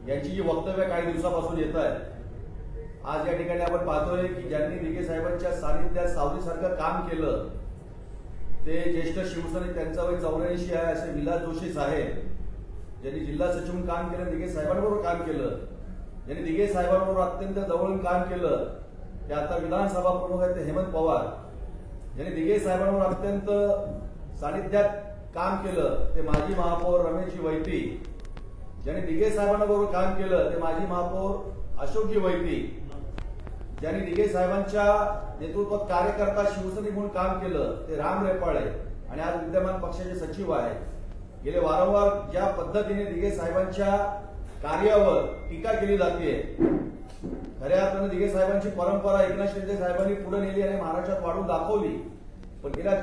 यांची जी वक्तव्य काही दिवसापासून येत आहेत, आज या ठिकाणी आपण पाहतोय की ज्यांनी दिघे साहेबांच्या सानिध्यात सावलीसारखं काम केलं ते ज्येष्ठ शिवसैनिक, त्यांचा वय 84 आहे असे विलास जोशी साहेब, ज्यांनी जिल्हा सचिव म्हणून काम केलं, दिघे साहेबांबरोबर काम केलं, ज्यांनी दिघे साहेबांबरोबर अत्यंत जवळून काम केलं ते आता विधानसभा प्रमुख आहेत ते हेमंत पवार, ज्यांनी दिघे साहेबांबरोबर अत्यंत सानिध्यात काम केलं ते माजी महापौर रमेशजी वैती, ज्यांनी दिघे साहेबांबरोबर काम केलं ते माजी महापौर अशोकजी वैती, ज्यांनी दिघे साहेबांच्या नेतृत्वात कार्यकर्ता शिवसैनिक म्हणून काम केलं ते राम रेपाळे आणि आज विद्यमान पक्षाचे सचिव आहेत। गेले वारंवार ज्या पद्धतीने दिघे साहेबांच्या कार्यावर टीका केली जाते, खऱ्या अर्थानं दिघे साहेबांची परंपरा एकनाथ शिंदे साहेबांनी पुढे नेली आणि महाराष्ट्रात वाढून दाखवली, पण गेल्या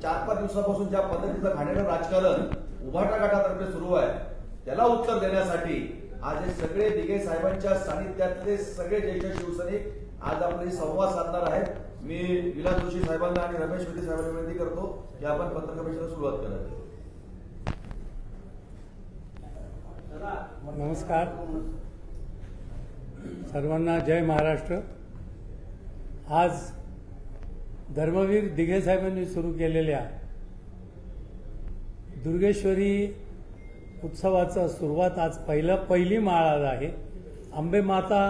4-5 दिवसापासून ज्या पद्धतीचं घाणेरडं राजकारण उभाटा गटातर्फे सुरू आहे त्याला उत्तर देण्यासाठी आज हे सगळे दिघे साहेबांच्या सानिध्यातले सगळे ज्येष्ठ शिवसैनिक आज आपल्याशी संवाद साधणार आहेत। मी विलास जोशी साहेबांना आणि रमेश वैती साहेबांना विनंती करतो की आपण पत्रकार परिषदेला सुरुवात करावी। नमस्कार सर्वांना, जय महाराष्ट्र। आज धर्मवीर दिघे साहेबांनी सुरू केलेल्या दुर्गेश्वरी उत्सवाचा सुरुवात आज पहिली माळ आज आहे। अंबे माता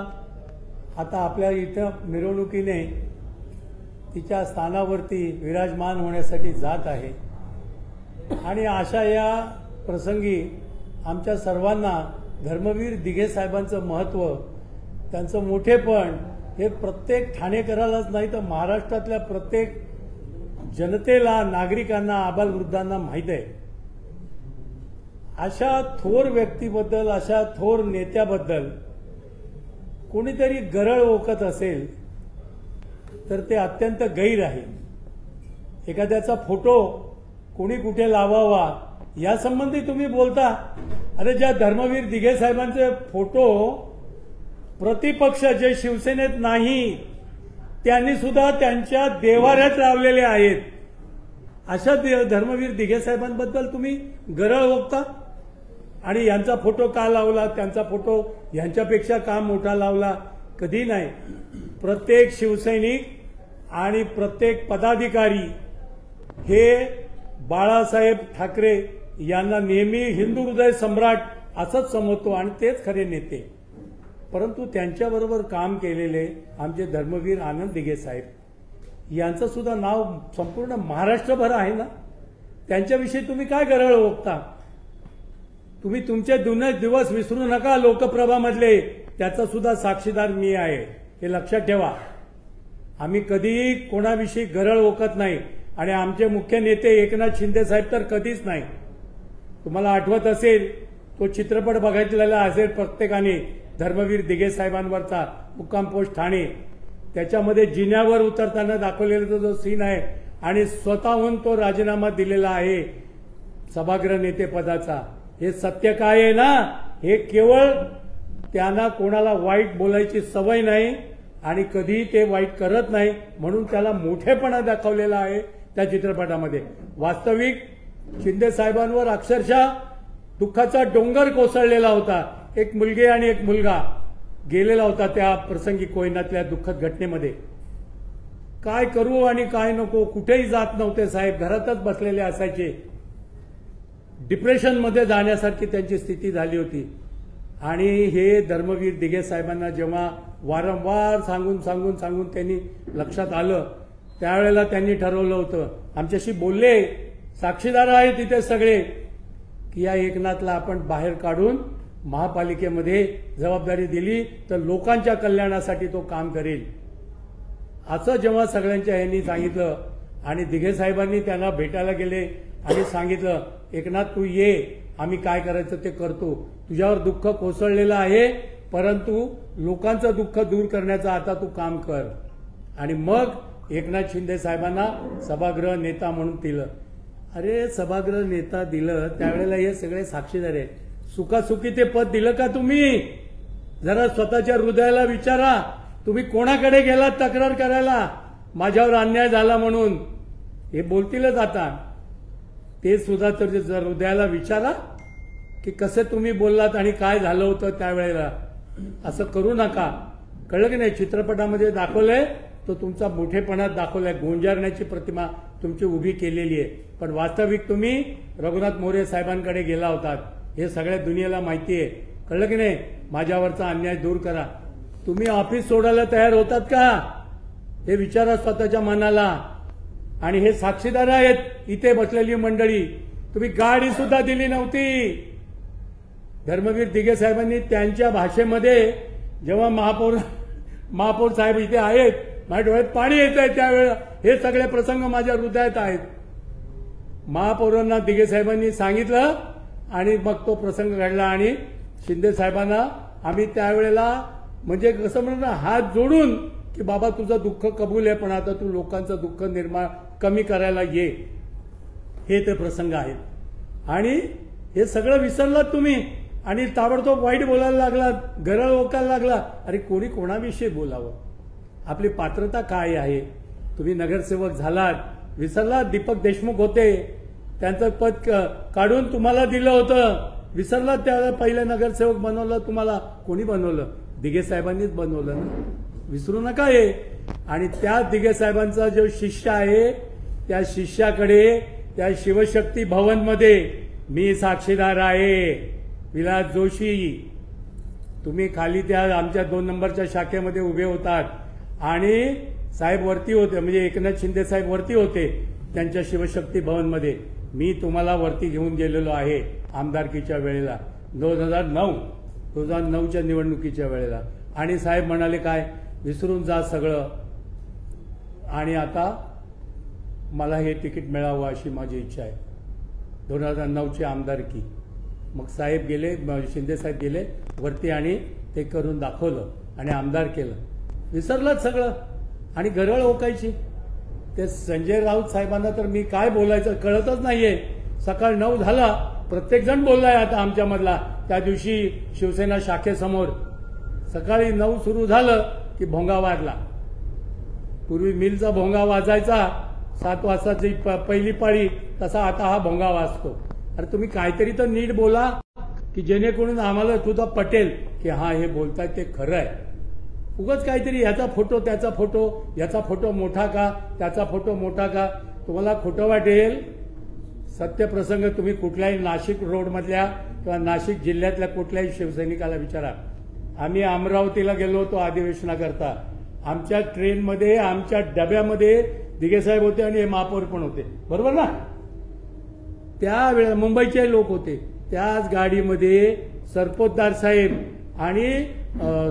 आता आपल्या इथं मिरवणुकीने तिच्या स्थानावरती विराजमान होण्यासाठी जात आहे आणि अशा या प्रसंगी आमच्या सर्वांना धर्मवीर दिघे साहेबांचं महत्त्व, त्यांचं मोठेपण हे प्रत्येक ठाणेकरालाच नाही तर महाराष्ट्रातल्या प्रत्येक जनतेला, नागरिकांना, आबालवृद्धांना माहीत आहे। अशा थोर व्यक्तीबद्दल, अशा थोर नेत्याबद्दल कोणीतरी गरळ ओकत असेल तर ते अत्यंत गैर आहे। एखाद्याचा फोटो कोणी कुठे लावावा यासंबंधी तुम्ही बोलता, अरे ज्या धर्मवीर दिघे साहेबांचे फोटो प्रतिपक्ष जे शिवसेनेत नाही त्यांनी सुद्धा त्यांच्या देवाऱ्यात लावलेले आहेत, अशा धर्मवीर दिघे साहेबांबद्दल तुम्ही गरळ ओकता आणि यांचा फोटो का लावला, त्यांचा फोटो यांच्यापेक्षा का मोठा लावला? कधी नाही। प्रत्येक शिवसैनिक आणि प्रत्येक पदाधिकारी हे बाळासाहेब ठाकरे यांना नेहमी हिंदू हृदय सम्राट असंच समजतो आणि तेच खरे नेते। परंतु त्यांच्याबरोबर काम केलेले आमचे धर्मवीर आनंद दिघे साहेब यांचं सुद्धा नाव संपूर्ण महाराष्ट्रभर आहे ना, त्यांच्याविषयी तुम्ही काय गरळ ओकता? तुम्ही तुमचे जुने दिवस विसरू नका। लोकप्रभामधले त्याचा सुद्धा साक्षीदार मी आहे, हे लक्षात ठेवा। आम्ही कधीही कोणाविषयी गरळ ओकत नाही आणि आमचे मुख्य नेते एकनाथ शिंदे साहेब तर कधीच नाही। तुम्हाला आठवत असेल तो चित्रपट बघितलेला असेल प्रत्येकाने, धर्मवीर दिघे साहेबांवरचा मुक्काम पोस्ट ठाणे, त्याच्यामध्ये जिन्यावर उतरताना दाखवलेला जो सीन आहे आणि स्वतःहून तो राजीनामा दिलेला आहे सभागृह नेते पदाचा। हे सत्य काय आहे ना, हे केवळ त्यांना कोणाला वाईट बोलायची सवय नाही आणि कधी ते वाईट करत नाही म्हणून त्याला मोठेपणा दाखवलेला आहे त्या चित्रपटामध्ये। वास्तविक शिंदे साहेबांवर अक्षरशः दुःखाचा डोंगर कोसळलेला होता। एक मुलगी आणि एक मुलगा गेलेला होता त्या प्रसंगी कोयनातल्या दुःखद घटनेमध्ये। काय करू आणि काय नको कुठेही जात नव्हते साहेब, घरातच बसलेले असायचे। डिप्रेशनमध्ये जाण्यासारखी त्यांची स्थिती झाली होती आणि हे धर्मवीर दिघे साहेबांना जेव्हा वारंवार सांगून त्यांनी लक्षात आलं त्यावेळेला त्यांनी ठरवलं होतं, आमच्याशी बोलले, साक्षीदार आहे तिथे सगळे, की या एकनाथला आपण बाहेर काढून महापालिकेमध्ये जबाबदारी दिली तर लोकांच्या कल्याणासाठी तो काम करेल। असं जेव्हा सगळ्यांच्या यांनी सांगितलं आणि दिघे साहेबांनी त्यांना भेटायला गेले आणि सांगितलं, एकनाथ तू ये, आम्ही काय करायचं ते करतो, तुझ्यावर दुःख कोसळलेलं आहे परंतु लोकांचं दुःख दूर करण्याचं आता तू काम कर। आणि मग एकनाथ शिंदे साहेबांना सभागृह नेता म्हणून दिलं। अरे सभागृह नेता दिलं त्यावेळेला हे सगळे साक्षीदार आहेत। सुखासुखी ते पद दिलं का तुम्ही? जरा स्वतःच्या हृदयाला विचारा। तुम्ही कोणाकडे गेलात तक्रार करायला माझ्यावर अन्याय झाला म्हणून? हे बोलतीलच आता, ते सुद्धा तर हृदयाला विचारा की कसे तुम्ही बोललात आणि काय झालं होतं त्यावेळेला, असं करू नका. कळलं की नाही? चित्रपटामध्ये दाखवलंय तो तुमचा मोठेपणात दाखवलाय, गोंजारण्याची प्रतिमा तुमची उभी केलेली आहे. पण वास्तविक तुम्ही रघुनाथ मोरे साहेबांकडे गेला होतात, हे सगळ्या दुनियेला माहिती आहे. कळलं की नाही? माझ्यावरचा अन्याय दूर करा. तुम्ही ऑफिस सोडायला तयार होतात का हे विचारा स्वतःच्या मनाला. आणि हे साक्षीदार आहेत इथे बसलेली मंडळी, तुम्ही गाडी सुद्धा दिली नव्हती. धर्मवीर दिघे साहेबांनी त्यांच्या भाषेमध्ये, जेव्हा महापौर साहेब इथे आहेत, माझ्या डोळ्यात पाणी येत आहे त्यावेळेला, हे सगळे प्रसंग माझ्या हृदयात आहेत. महापौरांना दिघे साहेबांनी सांगितलं आणि मग तो प्रसंग घडला. आणि शिंदे साहेबांना आम्ही त्यावेळेला म्हणजे कसं म्हणणार, हात जोडून की बाबा तुझं दुःख कबूल आहे, पण आता तू लोकांचं दुःख कमी करायला ये, हे ते प्रसंग आहेत. आणि हे सगळं विसरलात तुम्ही आणि ताबडतोब वाईट बोलायला लागलात, गरळ ओकायला लागला. अरे कोणी कोणाविषयी बोलावं? आपली पात्रता काय आहे? तुम्ही नगरसेवक झालात, विसरलात? दीपक देशमुख होते, त्यांचं पद काढून तुम्हाला दिलं होतं, विसरलात? त्यावेळेला पहिलं नगरसेवक बनवलं तुम्हाला. कोणी बनवलं? दिघे साहेबांनीच बनवलं ना, विसरू नका हे. आणि त्या दिघे साहेबांचा जो शिष्य आहे, त्या शिष्याकडे त्या शिवशक्ती भवनमध्ये मी साक्षीदार आहे, विलास जोशी. तुम्ही खाली त्या आमच्या 2 नंबरच्या शाखेमध्ये उभे होतात आणि साहेब वरती होते, म्हणजे एकनाथ शिंदे साहेब वरती होते त्यांच्या शिवशक्ती भवनमध्ये. मी तुम्हाला वरती घेऊन गेलेलो आहे आमदारकीच्या वेळेला, 2009च्या निवडणुकीच्या वेळेला. आणि साहेब म्हणाले काय, विसरून जा सगळं आणि आता मला हे तिकीट मिळावं अशी माझी इच्छा आहे. 2009ची आमदारकी. मग साहेब गेले, शिंदे साहेब गेले वरती आणि ते करून दाखवलं आणि आमदार केलं. विसरलात सगळं आणि गरळ ओकायची. ते संजय राऊत साहेबांना तर मी काय बोलायचं कळतच नाहीये. सकाळ 9 झाला, प्रत्येक जण बोललाय आता आमच्यामधला. त्या दिवशी शिवसेना शाखेसमोर सकाळी 9 सुरू झालं की भोंगा वाजला. पूर्वी मिलचा भोंगा वाजायचा 7 वाजताची पहिली पाळी, तसा आता हा भोंगा वाजतो. अरे तुम्ही काहीतरी तर नीट बोला की जेणेकरून आम्हाला सुद्धा पटेल की हा हे बोलतायत ते खरं आहे. उगाच काहीतरी याचा फोटो त्याचा फोटो, याचा फोटो मोठा का त्याचा फोटो मोठा का, तुम्हाला खोटं वाटेल. सत्यप्रसंग तुम्ही कुठल्याही नाशिक रोडमधल्या किंवा नाशिक जिल्ह्यातल्या कुठल्याही शिवसैनिकाला विचारा. आम्ही अमरावतीला गेलो होतो अधिवेशनाकरता. आमच्या ट्रेनमध्ये, आमच्या डब्यामध्ये दिघे साहेब होते आणि हे महापौर पण होते, बरोबर ना? त्यावेळेला मुंबईचे लोक होते. त्याच गाडीमध्ये सरपोतदार साहेब आणि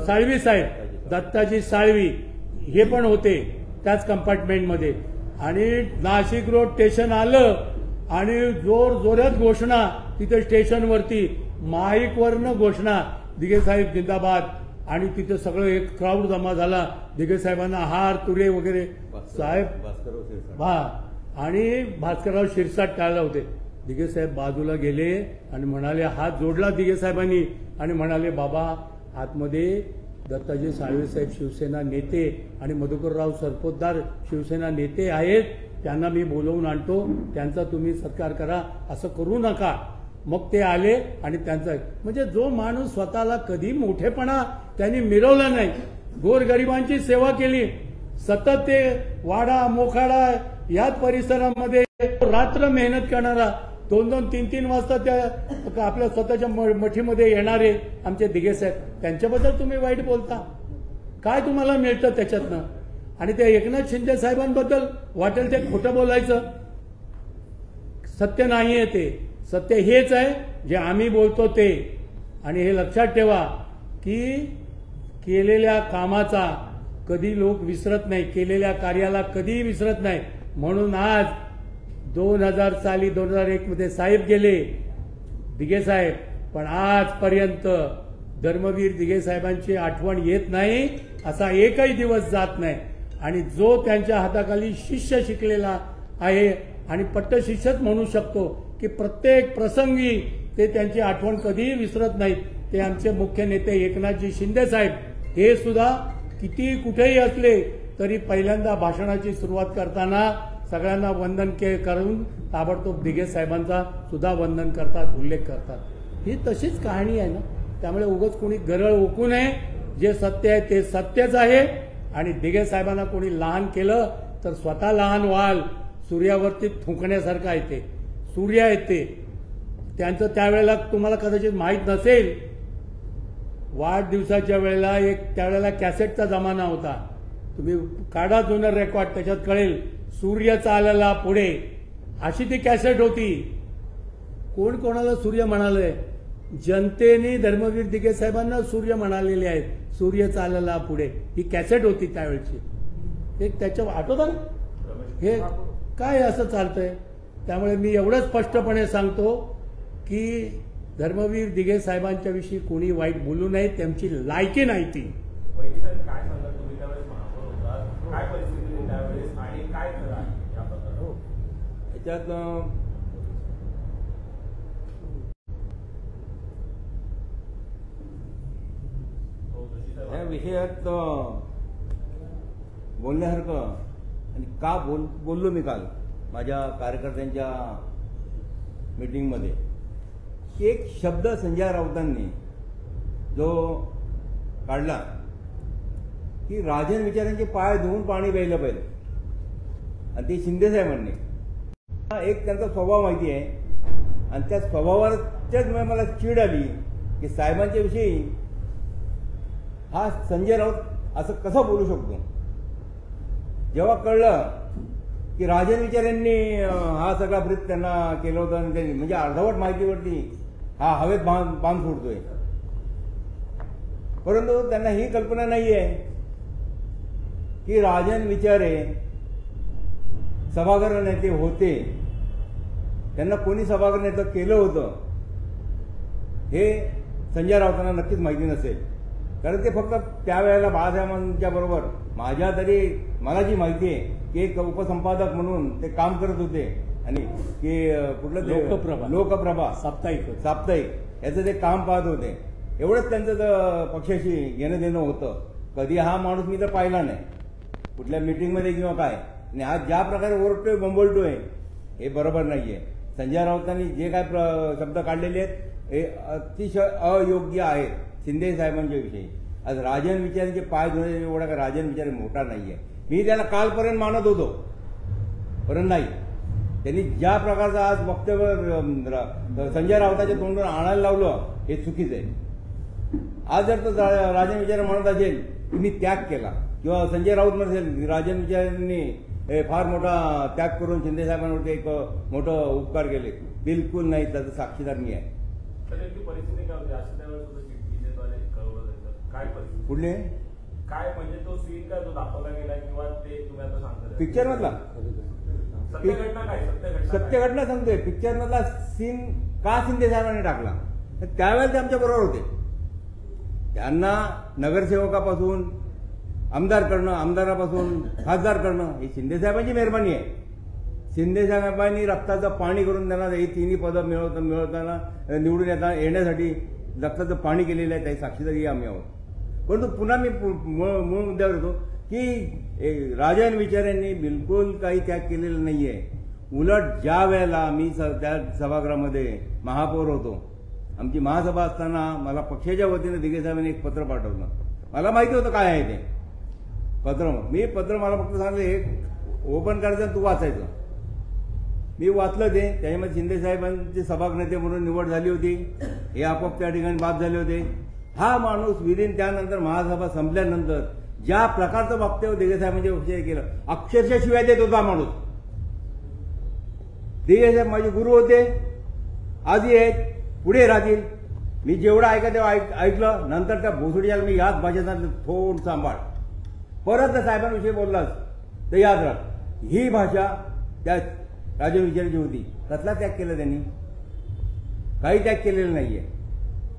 साळवी साहेब, दत्ताजी साळवी हे पण होते त्याच कंपार्टमेंटमध्ये. आणि नाशिक रोड स्टेशन आलं आणि जोरात घोषणा तिथे स्टेशनवरती माईकवरनं घोषणा, दिघे साहेब जिंदाबाद. आणि तिथे सगळं एक क्राऊड जमा झाला. दिघे साहेबांना हार तुरे वगैरे साहेब हा आणि भास्करराव शिरसाट टाळले होते. दिघे साहेब बाजूला गेले आणि म्हणाले, हात जोडला दिघे साहेबांनी आणि म्हणाले, बाबा आतमध्ये दत्ताजी साळवे साहेब शिवसेना नेते आणि मधुकरराव सरपोतदार शिवसेना नेते आहेत, त्यांना मी बोलवून आणतो, त्यांचा तुम्ही सत्कार करा, असं करू नका. मग ते आले आणि त्यांचा म्हणजे जो माणूस स्वतःला कधी मोठेपणा त्यांनी मिरवला नाही, गोरगरिबांची सेवा केली, सतत ते वाडा मोखाडा याच परिसरामध्ये रात्र मेहनत करणारा, 2-2, 3-3 वाजता त्या आपल्या स्वतःच्या मठीमध्ये येणारे आमचे दिघे साहेब, त्यांच्याबद्दल तुम्ही वाईट बोलता. काय तुम्हाला मिळतं त्याच्यातनं? आणि त्या एकनाथ शिंदे साहेबांबद्दल वाटेल ते खोटं बोलायचं. सत्य नाहीये ते, सत्य हेच आहे जे आम्ही बोलतो ते. आणि हे लक्षात ठेवा की केलेल्या कामाचा कधी लोक विसरत नाही, केलेल्या कार्याला कधी विसरत नाही. म्हणून आज 2000 साली 2001 मध्ये साहेब गेले दिघे साहेब, पण आजपर्यंत धर्मवीर दिघे साहेबांची आठवण येत नाही असा एकही दिवस जात नाही. आणि जो त्यांच्या हाताखाली शिष्य शिकलेला आहे आणि पट्टशिष्यच म्हणू शकतो की प्रत्येक प्रसंगी ते त्यांची आठवण कधीही विसरत नाहीत, ते आमचे मुख्य नेते एकनाथजी शिंदे साहेब. हे सुद्धा किती कुठेही असले तरी पहिल्यांदा भाषणाची सुरुवात करताना सगळ्यांना वंदन करून ताबडतोब दिघे साहेबांचा सुद्धा वंदन करतात, उल्लेख करतात. ही तशीच कहाणी आहे ना. त्यामुळे उगाच कोणी गरळ ओकू नये. जे सत्य आहे ते सत्यच आहे. आणि दिघे साहेबांना कोणी लहान केलं तर स्वतः लहान व्हाल. सूर्यावरती थुंकण्यासारखं आहे ते. सूर्य आहेत ते. त्यांचं त्यावेळेला तुम्हाला कदाचित माहीत नसेल, वाढदिवसाच्या वेळेला त्यावेळेला कॅसेटचा जमाना होता. तुम्ही काढा जुनं रेकॉर्ड, त्याच्यात कळेल सूर्य चालला पुढे, अशी ती कॅसेट होती. कोण कोणाला सूर्य म्हणालंय? जनतेने धर्मवीर दिघे साहेबांना सूर्य म्हणालेले आहेत. सूर्य चालला पुढे ही कॅसेट होती त्यावेळची. एक त्याच्या आठवतं ना हे काय असं चालतंय. त्यामुळे मी एवढं स्पष्टपणे सांगतो की धर्मवीर दिघे साहेबांच्या विषयी कोणी वाईट बोलू नये. त्यांची लायकी नाही ती. काय सांगा तुम्ही त्यावेळेस महापौर होता, काय परिस्थिती होती त्यावेळेस आणि काय खरं आहे या प्रकरणात? याच्यात या विषयात बोलण्यासारखं आणि का बोललो मी काल माझ्या कार्यकर्त्यांच्या मीटिंगमध्ये की एक शब्द संजय राऊतांनी जो काढला की राजन विचारांचे पाय धुवून पाणी प्यायलं पाहिजे, आणि ते शिंदे साहेबांनी एक त्यांचा स्वभाव माहिती आहे. आणि त्या स्वभावाच्याच मला चीड आली की साहेबांच्या विषयी हा संजय राऊत असं कसं बोलू शकतो. जेव्हा कळलं की राजन विचार यांनी हा सगळा ब्रीफ त्यांना केलं होतं आणि त्यांनी म्हणजे अर्धवट माहितीवरती हा हवेत बांध सोडतोय, परंतु त्यांना ही कल्पना नाही आहे की राजन विचारे सभागृह नेते होते. त्यांना कोणी सभागृह नेतं केलं होतं हे संजय राऊतांना नक्कीच माहिती नसेल. कारण ते फक्त त्यावेळेला बाळासाहेबांच्या बरोबर मला जी माहिती आहे की एक उपसंपादक म्हणून ते काम करत होते आणि की कुठलं लोकप्रभा साप्ताहिक याचं ते काम पाहत होते. एवढंच त्यांचं तर पक्षाशी घेणं देणं होतं. कधी हा माणूस मी तर पाहिला नाही कुठल्या मिटिंगमध्ये किंवा काय. आणि आज ज्या प्रकारे ओरडतोय बोंबलतोय हे बरोबर नाहीये. संजय राऊतांनी जे काय शब्द काढलेले आहेत हे अतिशय अयोग्य आहेत शिंदे साहेबांच्या विषयी. आज राजन विचारांचे पाय धुणे एवढा का राजन विचार मोठा नाहीये. मी त्याला कालपर्यंत मानत होतो, परंतु नाही. त्यांनी ज्या प्रकारचं आज वक्तव्य संजय राऊतांच्या तोंडून आणायला लावलं हे चुकीचं आहे. आज जर तो राजन विचार म्हणत असेल की मी त्याग केला किंवा संजय राऊत नसेल राजन विचारांनी फार मोठा त्याग करून शिंदे साहेबांवरती एक मोठं उपकार केले, बिलकुल नाही. त्याचं साक्षीदार मी आहे. परिस्थिती काय होती असं त्यावेळेस कळवलं जायचं काय परिस्थिती कुठले काय म्हणजे तो सीन काय जो दाखवला गेला किंवा ते तुम्ही आता सांगता पिक्चर मधला सत्य घटना सांगतोय. पिक्चर मधला सीन का शिंदे साहेबांनी टाकला त्यावेळेला ते आमच्या बरोबर होते. त्यांना नगरसेवकापासून आमदार करणं, आमदारापासून खासदार करणं ही शिंदे साहेबांची मेहरबानी आहे. शिंदे साहेबांनी रक्ताचं पाणी करून त्यांना ही तिन्ही पदं मिळवताना निवडून येण्यासाठी रक्ताचं पाणी केलेलं आहे. त्याची साक्षीदारी आम्ही आहोत. परंतु पुन्हा मी मूळ मुद्द्यावर येतो की राजन विचार यांनी बिलकुल काही त्याग केलेला नाहीये. उलट ज्या वेळेला मी त्या सभागृहामध्ये महापौर होतो, आमची महासभा असताना मला पक्षाच्या वतीने दिघे साहेबांनी एक पत्र पाठवलं. मला माहिती होतं काय आहे ते पत्र. मला फक्त सांगितलं हे ओपन करायचं तू वाचायचं. मी वाचलं ते. त्याच्यामध्ये शिंदे साहेबांचे सभागृह नेते म्हणून निवड झाली होती. हे आपोआप त्या ठिकाणी बाद झाले होते. हा माणूस विलीन त्यानंतर महासभा संपल्यानंतर ज्या प्रकारचं वक्तव्य दिघे साहेबांच्या विषयी केलं, अक्षरशः शिवाय देत होता माणूस. दिघे साहेब माझे गुरु होते, आधी आहेत, पुढे राहतील. मी जेवढं ऐका तेव्हा ऐकलं. नंतर त्या भोसडीला मी याच भाषेचा थोड सांभाळ. परत त्या साहेबांविषयी बोललास तर याद राख ही भाषा त्या राजन विचारांची होती. कसला त्याग केला त्यांनी? काही त्याग केलेला नाहीये.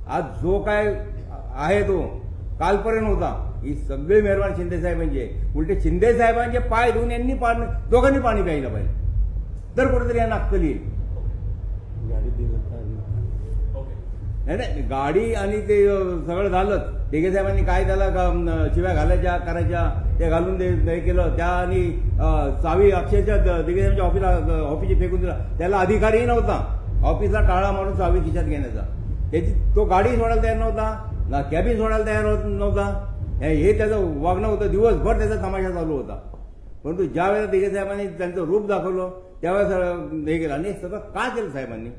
आज जो काय आहे तो कालपर्यंत होता. ही सगळी मेहरबानी शिंदे साहेबांची आहे. उलटे शिंदे साहेबांचे पाय धुवून यांनी दोघांनी पाणी प्यायला पाहिजे, तर कुठेतरी यांना अक्कल येईल. नाही गाडी आणि ते सगळं झालं. दिघे साहेबांनी काय त्याला शिव्या घालायच्या करायच्या ते घालून ते केलं. त्या आणि चावी अक्षरशः दिघे साहेबांच्या ऑफिसची फेकून दिला. त्याला अधिकारही नव्हता ऑफिसला टाळा मारून चावी खिशात घेण्याचा. तो गाडी सोडायला तयार नव्हता, ना कॅबिन सोडायला तयार नव्हता. हे त्याचं वागणं होतं. दिवसभर त्याचा तमाशा चालू होता. परंतु ज्या वेळेला दिघे साहेबांनी त्यांचं रूप दाखवलं त्यावेळेस हे केलं. आणि सगळं का केलं साहेबांनी?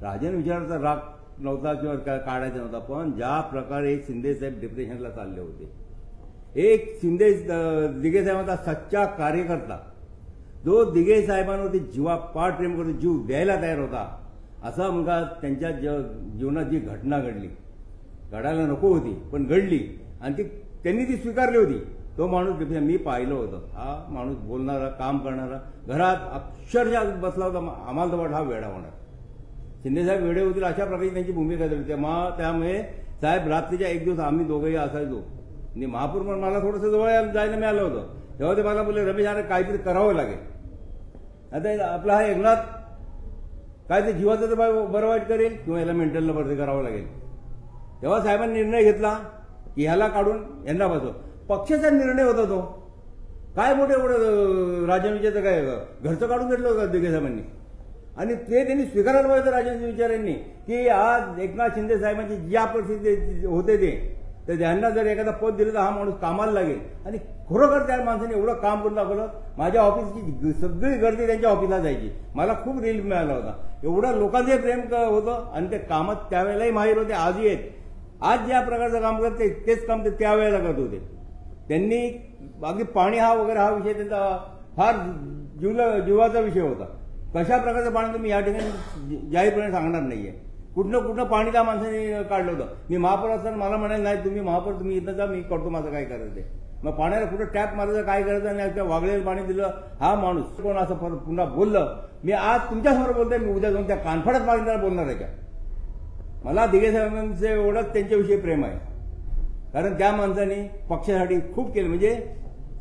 राजन विचाराचा राग नव्हता किंवा काढायचा नव्हता, पण ज्या प्रकारे शिंदे साहेब डिप्रेशनला चालले होते, एक शिंदे दिघे साहेबांचा सच्चा कार्यकर्ता जो दिघे साहेबांवरती जीवापाड प्रेम करतो, जीव द्यायला तयार होता, असा मुलगा त्यांच्या जीवनात जी घटना घडायला नको होती पण घडली आणि त्यांनी ती स्वीकारली होती. तो माणूस मी पाहिलं होतं. हा माणूस बोलणारा, काम करणारा, घरात अक्षरशः बसला होता. आम्हाला तर वाटत हा वेडा होणार. शिंदेसाहेब वेडे होतील अशा प्रकारे त्यांची भूमिका झाली. त्यामुळे साहेब रात्रीच्या एक दिवस आम्ही दोघंही असायचो आणि महापौर म्हणून मला थोडंसं जवळ जायला मिळालं होतं. तेव्हा ते मला बोलले, रमेश अरे काहीतरी करावं लागेल. आता आपला हा एकनाथ काय ते जीवाचं तर बरं वाईट करेल किंवा याला मेंटलला बरं करावं लागेल. तेव्हा साहेबांनी निर्णय घेतला की ह्याला काढून यांना बसव. पक्षाचा निर्णय होता तो. काय मोठं राजन विचारचं काय घरचं काढून घेतलं होतं दिघे साहेबांनी. आणि ते त्यांनी स्वीकारायला पाहिजे राजन विचार यांनी की आज एकनाथ शिंदे साहेबांची ज्या परिस्थिती होते ते, तर त्यांना जर एखादा पद दिलं तर हा माणूस कामाला लागेल. आणि खरोखर त्या माणसाने एवढं काम करून दाखवलं. माझ्या ऑफिसची सगळी गर्दी त्यांच्या ऑफिसला जायची. मला खूप रिलीफ मिळाला होता. एवढं लोकांचे प्रेम होतं आणि ते कामात त्यावेळेलाही माहीर होते, आजही आहेत. आज ज्या प्रकारचं काम करते तेच काम ते त्यावेळेला करत होते. त्यांनी बाकी पाणी हा वगैरे हा विषय त्यांचा फार जीवाचा विषय होता. कशा प्रकारचं पाणी तुम्ही या ठिकाणी जाहीरपणे सांगणार नाहीये. कुठनं पाणी त्या माणसाने काढलं होतं. मी महापौर असताना मला म्हणाल नाही तुम्ही महापौर तुम्ही इथं जा, मी करतो माझं काय करायचं ते. मग पाण्याला कुठं टॅप मारायचं काय करायचं आणि त्या वागलेलं पाणी दिलं. हा माणूस कोण असं पुन्हा बोललं. मी आज तुमच्यासमोर बोलतोय, मी उद्या जाऊन त्या कानफडात मागण्याला बोलणार आहे का? मला दिघे साहेबांचे एवढंच त्यांच्याविषयी प्रेम आहे. कारण त्या माणसाने पक्षासाठी खूप केलं. म्हणजे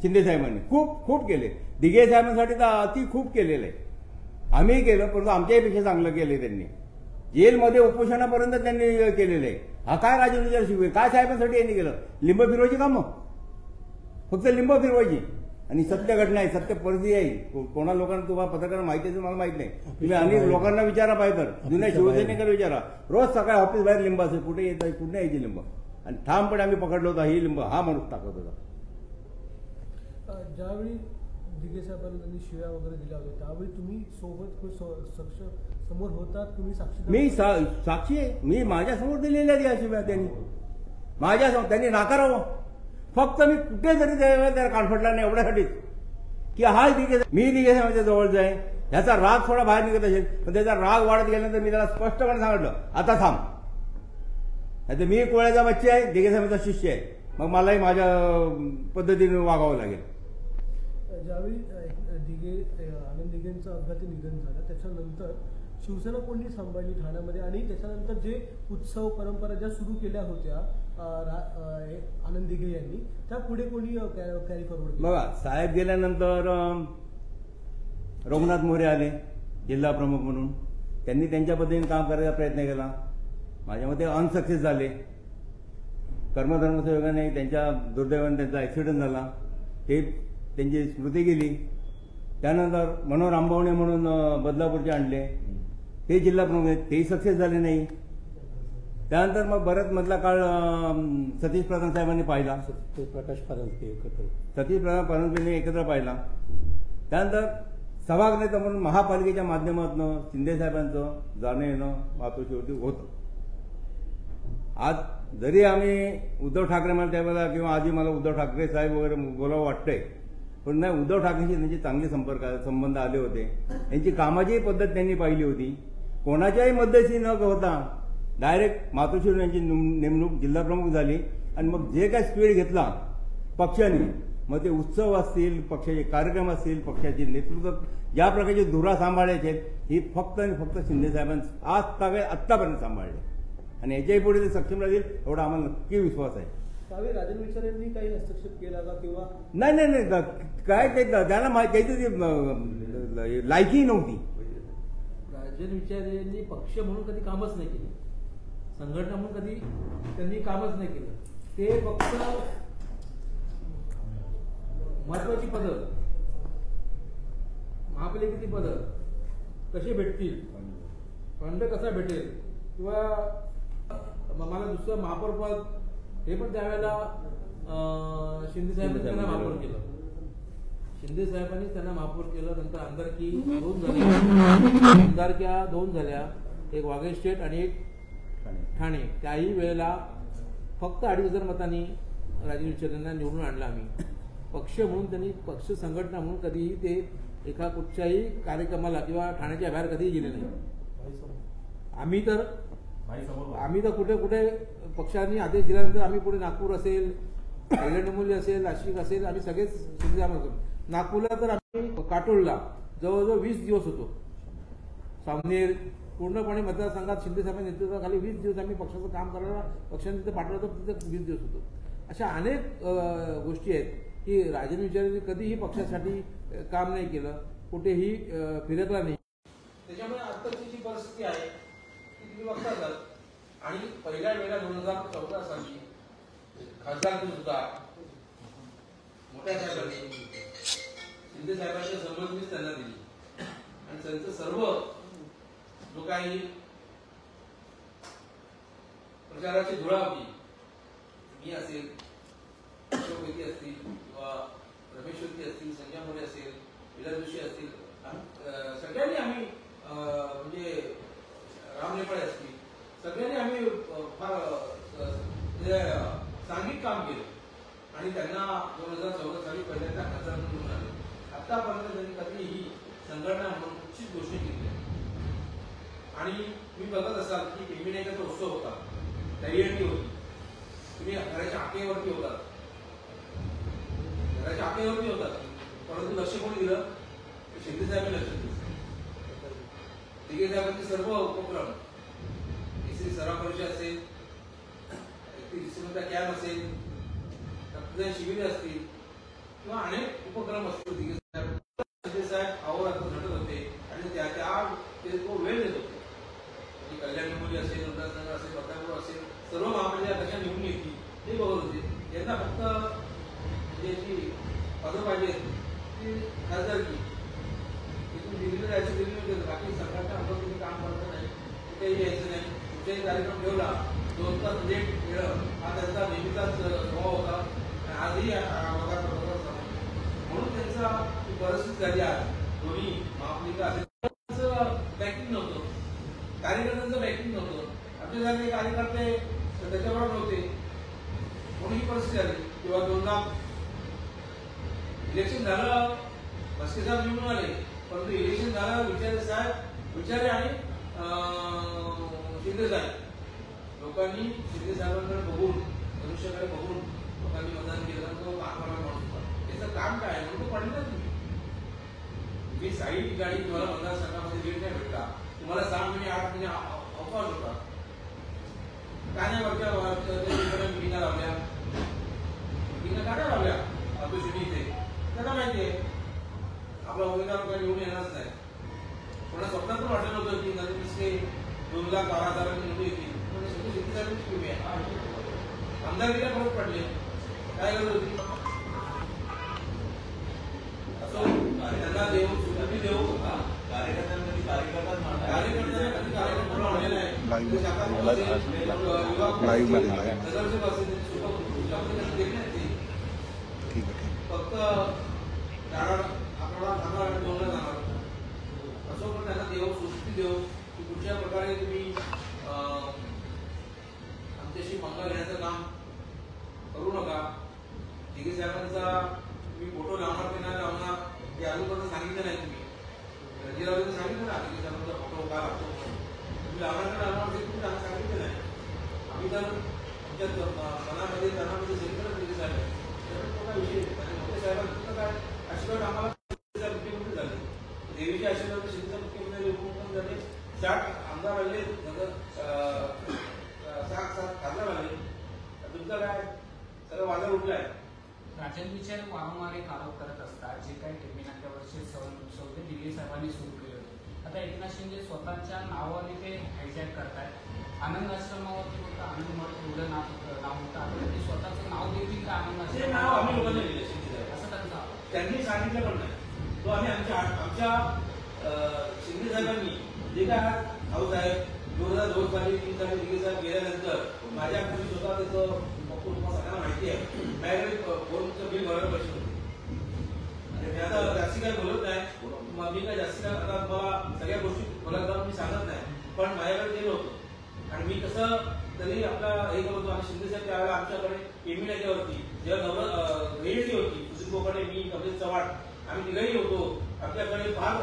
शिंदे साहेबांनी खूप केले. दिघे साहेबांसाठी तर अति खूप केलेलं आहे. आम्हीही केलं, परंतु आमच्याहीपेक्षा चांगलं केलं त्यांनी. जेलमध्ये उपोषणापर्यंत त्यांनी केलेलं आहे. हा काय राजन विचार शिकवे? काय साहेबांसाठी यांनी केलं? लिंब फिरवायची कामं, फक्त लिंब फिरवायची. आणि सत्य घटना आहे, सत्य परिस्थिती आहे. कोणा लोकांना तुम्हाला पत्रकारांना माहिती असेल मला माहित नाही. तुम्ही अनेक लोकांना विचारा पाहिजे तर जुन्या शिवसैनिकांना विचारा. रोज सकाळी ऑफिस बाहेर लिंब असेल, कुठे येत आहे कुठे यायची लिंब. आणि ठामपणे आम्ही पकडलो होता ही लिंब हा माणूस टाकत होता. ज्यावेळी दिघे साहेबांना त्यांनी शिव्या वगैरे दिल्या होत्या त्यावेळी तुम्ही सोबत समोर होतात, तुम्ही साक्षी? मी साक्षी आहे. मी माझ्यासमोर दिलेल्या या शिव्या त्यांनी माझ्यासमोर त्यांनी नाकारावं. फक्त मी कुठे जरी त्याला कानफडला नाही एवढ्यासाठीच की हा मी दिघे साहेबांच्या जवळचा आहे. ह्याचा राग थोडा बाहेर निघत असेल पण त्याचा राग वाढत गेल्यानंतर मी त्याला स्पष्टपणे सांगितलं आता थांब. आता मी कोळ्याचा बच्चा आहे, दिघे साहेबांचा शिष्य आहे, मग मलाही माझ्या पद्धतीने वागावं लागेल. ज्यावेळी आनंद दिघेंचं अपघाती निधन झालं त्याच्यानंतर शिवसेना कोणी सांभाळली ठाण्यामध्ये आणि त्याच्यानंतर जे उत्सव परंपरा ज्या सुरू केल्या होत्या आनंद दिघे यांनी त्या पुढे कोणी कॅरी फॉरवर्ड? बघा साहेब गेल्यानंतर रघुनाथ मोरे आले जिल्हा प्रमुख म्हणून. त्यांनी त्यांच्या पद्धतीने काम करायचा प्रयत्न केला. माझ्या मते अनसक्सेस झाले. कर्मधर्म सहयोगाने त्यांच्या दुर्दैवाने त्यांचा ऍक्सिडेंट झाला. ते त्यांची स्मृती गेली. त्यानंतर मनोहर आंबवणे म्हणून बदलापूरचे आणले, ते जिल्हा प्रमुख आहेत, तेही सक्सेस झाले नाही. त्यानंतर मग बराच मधला काळ सतीश प्रधान साहेबांनी पाहिला. प्रकाश परांजपे सतीश प्रधान परांजपेंनी एकत्र पाहिला. त्यानंतर सभागृह म्हणून महापालिकेच्या माध्यमातून शिंदे साहेबांचं जाणं येणं मातोश्रीवरती होतं. आज जरी आम्ही उद्धव ठाकरे मला त्यावेळेला किंवा आधी मला उद्धव ठाकरे साहेब वगैरे बोलावं वाटतंय, पण नाही उद्धव ठाकरेंशी त्यांचे चांगले संबंध आले होते. यांची कामाची पद्धत त्यांनी पाहिली होती. कोणाच्याही मध्यस्थी न होता डायरेक्ट मातोश्री यांची नेमणूक जिल्हा प्रमुख झाली. आणि मग जे काय स्पीड घेतला पक्षाने, मग ते उत्सव असतील, पक्षाचे कार्यक्रम असतील, पक्षाचे नेतृत्व ज्या प्रकारची धुरा सांभाळायचे ही फक्त आणि फक्त शिंदे साहेबांनी आत्तापर्यंत सांभाळले. आणि याच्याही पुढे ते सक्षम राहतील एवढा आम्हाला नक्की विश्वास आहे. त्यावेळी राजन विचार यांनी काही हस्तक्षेप केला का किंवा नाही काय ते त्यांना लायकी नव्हती. राजन विचार यांनी पक्ष म्हणून कधी कामच नाही केलं, संघटना म्हणून कधी त्यांनी कामच नाही केलं. ते फक्त महत्वाची पदं, महापालिकेची पदं कशी भेटतील, फंड कसा भेटेल किंवा मला दुसरं महापौर पद हे पण त्यावेळेला शिंदे साहेबांनी त्यांना महापौर केलं. शिंदे साहेबांनी त्यांना महापौर केलं. नंतर आमदारकी 2 झाल्या, आमदारक्या 2 झाल्या, एक वाघे स्टेट आणि एक ठाणे. त्याही वेळेला फक्त 2,500 मतांनी राजीव विचारेंना निवडून आणलं आम्ही. पक्ष म्हणून त्यांनी पक्ष संघटना म्हणून कधीही ते एका कुठच्याही कार्यक्रमाला किंवा ठाण्याच्या बाहेर कधीही गेले नाही. आम्ही तर कुठे कुठे पक्षांनी आदेश दिल्यानंतर आम्ही पुढे नागपूर असेल, कल्याणमुली असेल, नाशिक असेल, आम्ही सगळेच शिंदे साहेब. नागपूरला तर आम्ही काटोलला जवळजवळ 20 दिवस होतो. सावनेर पूर्णपणे मतदारसंघात शिंदे साहेबांच्या नेतृत्वाखाली 20 दिवस आम्ही पक्षाचं काम करायला पक्षाने तिथे पाठवलं होतं. तिथे 20 दिवस होतो. अशा अनेक गोष्टी आहेत की राजन विचारेंनी कधीही पक्षासाठी काम नाही केलं, कुठेही फिरकला नाही. त्याच्यामुळे आत्ताची जी परिस्थिती आहे ती तुम्ही बघता. आणि पहिल्या वेळेला 2014 साली खासदारकी सुद्धा मोठ्या साहेबांनी शिंदे साहेबांच्या संबंधीच त्यांना दिली. आणि त्यांचं सर्व जो काही प्रचाराची धुळा होती, मी असेल, अशोक वैद्य असतील किंवा रमेश वैद्य असतील, संजय मोरे असेल, विलास जोशी असतील, सगळ्यांनी आम्ही म्हणजे राम नेपाळे असतील, सगळ्यांनी आम्ही फार सांघिक काम केलं. आणि त्यांना 2014 साली पहिल्यांदा खासदार म्हणून आले. आतापर्यंत त्यांनी कधीही संघटना म्हणून कुठचीच गोष्ट केली. आणि मी बघत असाल की टेंबिनेकाचा उत्सव होता, दहीहंडी होती, तुम्ही घराच्या आकेवरती होतात, परंतु लक्ष कोणी दिलं? शिंदे साहेबांनी लक्ष दिलं. दिघे साहेबांचे सर्व उपक्रम, एसी सराव परीक्षा असेल, कॅम्प असेल, रक्तदान शिबिर असतील किंवा अनेक उपक्रम असतील, दिघे साहेब अहोरात्र झटत होते आणि त्या तो वेळ देत होते. म्हणजे कल्याणमुली असेल, उल्हासनगर असेल, बदलापूर असेल, सर्व महापालिका कशा निवडून येतील ते बघत होते. यांना फक्त म्हणजे पदं पाहिजे ती खासदारकी, तिथून दिल्लीला जायचं दिल्लीला, बाकी सरकारच्या अंगावर तुम्ही काम करत नाही, कुठेही यायचं नाही. कुठेही कार्यक्रम ठेवला 2 तास लेट मिळणं हा त्यांचा नेहमीचाच स्वभाव होता. आजही म्हणून त्यांचा परिस्थिती झाली. आज दोन्ही महापालिका असेल बॅकिंग नव्हतं, कार्यकर्त्यांचं बॅकिंग नव्हतं, आपल्यासारखे कार्यकर्ते त्याच्याबरोबर नव्हते, म्हणून ही परिस्थिती आली. किंवा 2ला इलेक्शन झालं, मस्के साहेब निवडून आले, परंतु इलेक्शन झालं विचारे आणि शिंदे साहेब, लोकांनी शिंदे साहेबांकडे बघून, मनुष्याकडे बघून लोकांनी मतदान केलं. तो काम करायला माणूस होता. त्याचं काम काय आहे म्हणून पडलं तुम्ही साईड गाडी तुम्हाला मतदारसंघामध्ये वेळ नाही भेटला, तुम्हाला 6 महिने 8 महिने अवकाश होता. ठाण्यावरच्या मिटिंगा लावल्या, काढ्या लावल्या ऑपॉर्च्युनिटी इथे. त्यांना माहिती आहे आपला उमेदवार काय निवडून येणारच नाही. कोणा स्वप्नात पण वाटलं नव्हतं की नवीन 2,12,000 निवडून येतील. आमदारकीला फरक पडले, काय गरज होती? असो त्यांना देऊ, सुरुवाती देऊ. कार्यकर्त्यांमध्ये कार्यक्रम बनवलेला आहे. फक्त आपल्याला दोनला जाणार. असो पण त्यांना देऊ, सुस्ती देऊ की कुठच्या प्रकारे तुम्ही आमच्याशी पंगा घेण्याचं काम करू नका. दिघे साहेबांचा तुम्ही फोटो लावणार की नाही लावणार हे अजूनपर्यंत सांगितलं नाही. तुम्ही रंजीरावला सांगितलं ना दिघे साहेबांचा फोटो का लागतो, तुम्ही लावणार का लावणार ते तुम्ही त्यांना सांगितलं नाही. आम्ही तर आमच्या मनामध्ये त्यांनामध्ये सगळीकडे दिघे साहेब विषय. मोठे साहेबांचं काय आशीर्वाद आम्हाला मुख्यमंत्री झाले, देवीच्या आशीर्वाद शिंदेचा मुख्यमंत्री उपमुख्यमंत्री झाले, 60 आमदार आले, 7 खासदार आले. तुमचं काय सगळं वादळ उठलाय. राजन विचार वारंवार एक आरोप करत असतात, जे काही टेंबिनाक्यावरचे सौदे दिघे साहेबांनी सुरू केले होते. आता एकनाथ शिंदे स्वतःच्या नावाने ते हायजॅक करतात. आनंद आश्रमावरती फक्त आनंद मठ एवढं नाव होतं, आता त्यांनी स्वतःचं नाव देखील आनंद आश्रम नाव आम्ही लोकांना दिलं शिंदे असं त्यांचा त्यांनी सांगितलं पण नाही. तो आम्ही आमच्या शिंदे साहेबांनी जे काय हाऊस आहे 2014 2002 साली 3 साली दिघे साहेब गेल्यानंतर माझ्या घरी स्वतः तिथं तुम्हाला सगळ्यांना माहिती आहे माझ्याकडे फोनचं बिल भरायला पैसे होते. मी आता जास्ती काय बोलत नाही, मी काय जास्ती काय आता मला सगळ्या गोष्टी मला मी सांगत नाही, पण माझ्याकडे ते नव्हतं. आणि मी कसं तरी आपला हे करत होतो. आणि शिंदे साहेब त्यावेळेला आमच्याकडे पेमी नाक्यावरती जेव्हा रेडी होती सुधीर कोकडे, मी कमलेश चव्हाण, आम्ही तिघही होतो. आपल्याकडे फार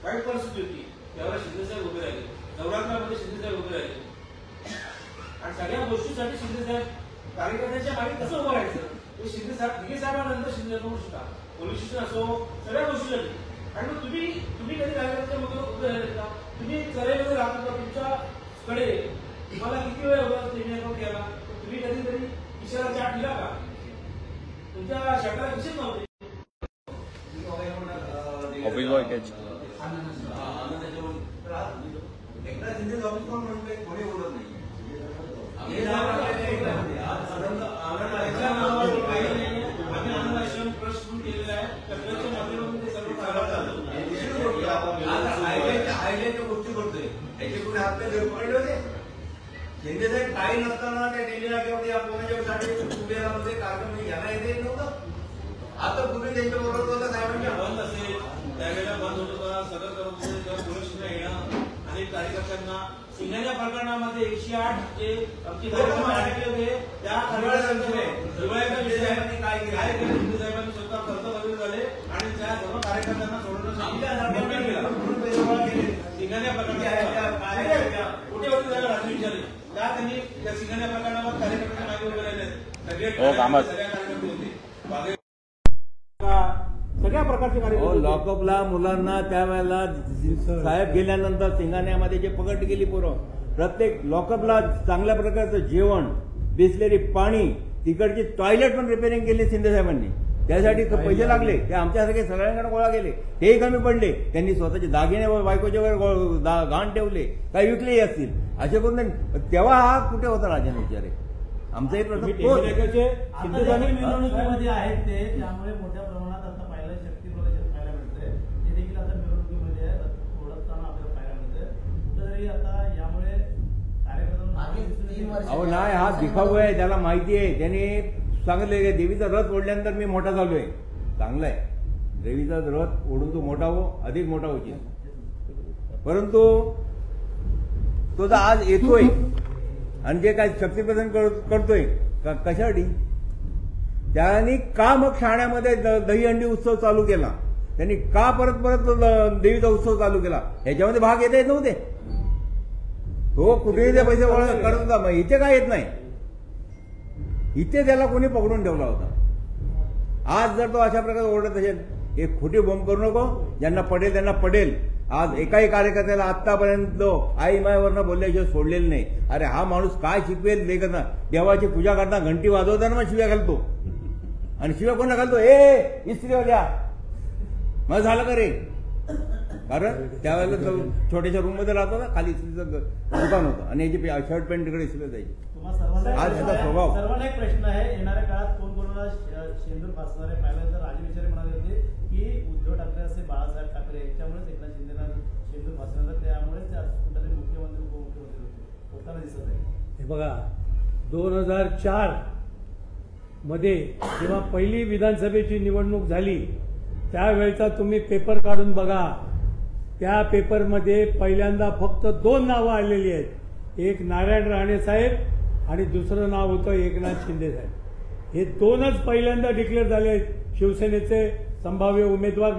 वाईट परिस्थिती होती. त्यावेळेला शिंदे साहेब उभे राहिले, नवरात्रामध्ये शिंदे साहेब उभे राहिले. आणि सगळ्या गोष्टीसाठी शिंदे साहेब कार्यकर्त्यांच्या मागे कसं उभं राहायचं ते शिंदे साहेब दिघे साहेबांनंतर शिंदे साहेब शिका पोलीस स्टेशन असो सगळ्या गोष्टीसाठी. आणि मग तुम्ही कधी कार्यकर्त्यामध्ये उभे राहिले का? तुम्ही चरेमध्ये राहत होता, तुमच्याकडे तुम्हाला किती वेळ होता ट्रेनिंग केला, तुम्ही कधीतरी इशारा चाट दिला का? तुमच्या शर्टाला दिसत नव्हते. एकदा शिंदे ऑफिस कोण म्हणतोय कोणी बोलत नाही. आम्ही आनंद आश्रम ट्रस्ट म्हणून केलेला आहे. त्याच्या माध्यमातून ते सर्व हायलाईटच्या गोष्टी करतोय याचे कुठे हात पे पकडले होते. शिंदे साहेब काही नसताना त्या डेली नाक्यावरती कोणाच्यासाठी उभे कार्यक्रम घ्यायला येते नव्हतं. आता तुम्ही त्यांच्याबरोबर होता साहेबांच्या बंद असेल त्यावेळेला बंद होत होता, सगळं करत होते. तेव्हा पोलिसांना येणं आणि कार्यकर्त्यांना सिंगाच्या प्रकरणामध्ये 108 जे आमची कार्यक्रम अडकले होते त्या हिवाळ्याच्या विषयामध्ये काय केलं शिंदे साहेबांनी स्वतः कर्तव्य झाले आणि त्या सर्व कार्यकर्त्यांना सोडवणं सिंगाच्या प्रकरणात कुठे होते त्याला रात्री विचारले त्या त्यांनी त्या सिंगाच्या प्रकरणावर कार्यकर्त्यांच्या मागे उभे राहिले. सगळ्या कार्यकर्ते होते सगळ्या प्रकारचे कार्यक्रम. लॉकअपला मुलांना त्यावेळेला साहेब गेल्यानंतर सिंगाण्यामध्ये जे पकड केली पोरं, प्रत्येक लॉकअपला चांगल्या प्रकारचं जेवण, बिसलेरी पाणी, तिकडची टॉयलेट पण रिपेअरिंग केली शिंदे साहेबांनी. त्यासाठी पैसे लागले, ते आमच्यासारखे सगळ्यांकडे गोळा केले, तेही कमी पडले. त्यांनी स्वतःचे दागिने बायकोच्या वर घाण ठेवले, काही विकलेही असतील असे करून. तेव्हा हा कुठे होता राजन विचारे? आमचाही प्रश्न मिरवणुकीमध्ये आहेत ते, त्यामुळे मोठ्या प्रमाणात आता पाहिलं शक्ती प्रदर्शन पाहायला मिळतंय. ते देखील आता मिरवणुकीमध्ये ओळखताना आपल्याला पाहायला मिळतंय. कुठेतरी आता यामुळे कार्यक्रम अहो नाही, हा दिखाऊ आहे, त्याला माहिती आहे. त्याने सांगितलं की देवीचा रथ ओढल्यानंतर मी मोठा झालोय. चांगला आहे, देवीचा रथ ओढून तो मोठा हो, अधिक मोठा होईल. परंतु तो जर आज येतोय आणि जे काय शक्तीप्रदर्शन करतोय कशासाठी? त्यांनी का मग ठाण्यामध्ये दहीहंडी उत्सव चालू केला? त्यांनी का परत देवीचा उत्सव चालू केला? ह्याच्यामध्ये भाग येता येत नव्हते. तो कुठेही ते पैसे करत होता, मग इथे काय येत नाही. इथे त्याला कोणी पकडून ठेवला होता. आज जर तो अशा प्रकारे ओरडत असेल, एक खोटी बोंब करू नको, ज्यांना पडेल त्यांना पडेल. आज एकाही कार्यकर्त्याला आतापर्यंत आई मायवरनं बोलल्याशिवाय सोडलेलं नाही. अरे हा माणूस काय शिकवेल ते करणार. देवाची पूजा करताना घंटी वाजवताना मग शिव्या घालतो. आणि शिव्या कोणा घालतो? इस्त्रीवाल्या मग झालं का रे? कारण त्यावेळेला तो छोट्याशा रूम मध्ये राहतो ना, खाली इस्त्रीचं दुकान होतं आणि याची शर्ट पॅन्ट तिकडे इस्त्री जायची. आज त्याचा स्वभाव. सर्वांना एक प्रश्न आहे, येणाऱ्या काळात कोण कोणाला शेंदूर फासणार आहे? पहिल्यांदा राजू विचारे म्हणाले होते की उद्धव ठाकरे असे बाळासाहेब ठाकरे यांच्यामुळेच एकनाथ शिंदेना शेंदूर फासणार, त्यामुळेच कुठेतरी मुख्यमंत्री उपमुख्यमंत्री होताना दिसत आहे. हे बघा, 2004 मध्ये जेव्हा पहिली विधानसभेची निवडणूक झाली त्यावेळेचा तुम्ही पेपर काढून बघा. त्या पेपरमध्ये पहिल्यांदा फक्त 2 नावं आलेली आहेत. एक नारायण राणे साहेब आणि दुसरं नाव होतं एकनाथ शिंदे साहेब. हे 2च पहिल्यांदा डिक्लेअर झाले शिवसेनेचे संभाव्य उमेदवार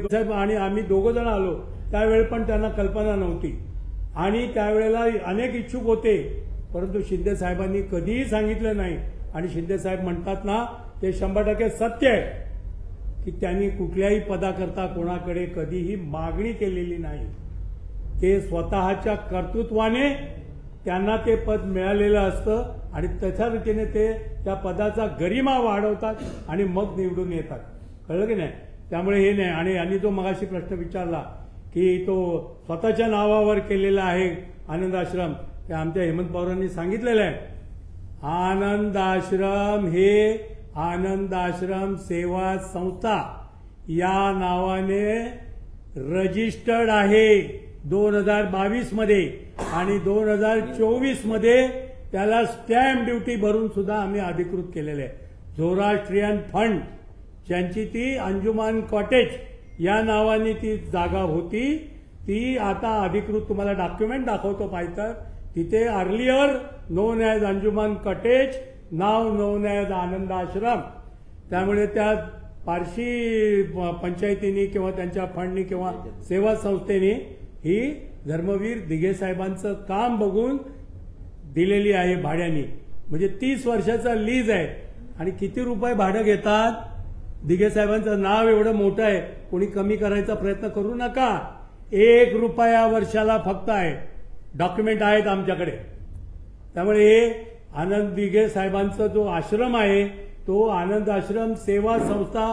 साहेब. आणि आम्ही 2 जण आलो त्यावेळी पण त्यांना कल्पना नव्हती. आणि त्यावेळेला अनेक इच्छुक होते, परंतु शिंदे साहेबांनी कधीही सांगितलं नाही. आणि शिंदे साहेब म्हणतात ना, ते 100% सत्य आहे की त्यांनी कुठल्याही पदाकरता कोणाकडे कधीही मागणी केलेली नाही. ते स्वतःच्या कर्तृत्वाने त्यांना ते पद मिळालेलं असतं आणि त्याच्या रीतीने ते त्या पदाचा गरिमा वाढवतात आणि मग निवडून येतात. कळलं की नाही? त्यामुळे हे नाही. आणि यांनी जो मगाशी प्रश्न विचारला की तो स्वतःच्या नावावर केलेला आहे आनंद आश्रम, ते आमच्या हेमंत पवारांनी सांगितलेलं आहे. आनंद आश्रम हे आनंद आश्रम सेवा संस्था या नावाने रजिस्टर्ड आहे. 2022 मध्ये आणि 2024 मध्ये त्याला स्टॅम्प ड्युटी भरून सुद्धा आम्ही अधिकृत केलेले आहे. झोराष्ट्रियन फंड ज्यांची ती अंजुमान कॉटेज या नावाने ती जागा होती, ती आता अधिकृत तुम्हाला डॉक्युमेंट दाखवतो पाहिजे तर, तिथे अर्लियर नोन ॲज अंजुमान कॉटेज, नाव नोन ॲज आनंद आश्रम. त्यामुळे त्या पारशी पंचायतींनी किंवा त्यांच्या फंडनी किंवा सेवा संस्थेने ही धर्मवीर दिघे साहेबांचं काम बघून दिलेली आहे भाड्याने. म्हणजे 30 वर्षाचा लीज आहे. आणि किती रुपये भाडं घेतात? दिघे साहेबांचं नाव एवढं मोठं आहे, कोणी कमी करायचा प्रयत्न करू नका. 1 रुपया वर्षाला फक्त आहे. डॉक्युमेंट आहेत आमच्याकडे. त्यामुळे हे आनंद दिघे साहेबांचा जो आश्रम आहे तो आनंद आश्रम सेवा संस्था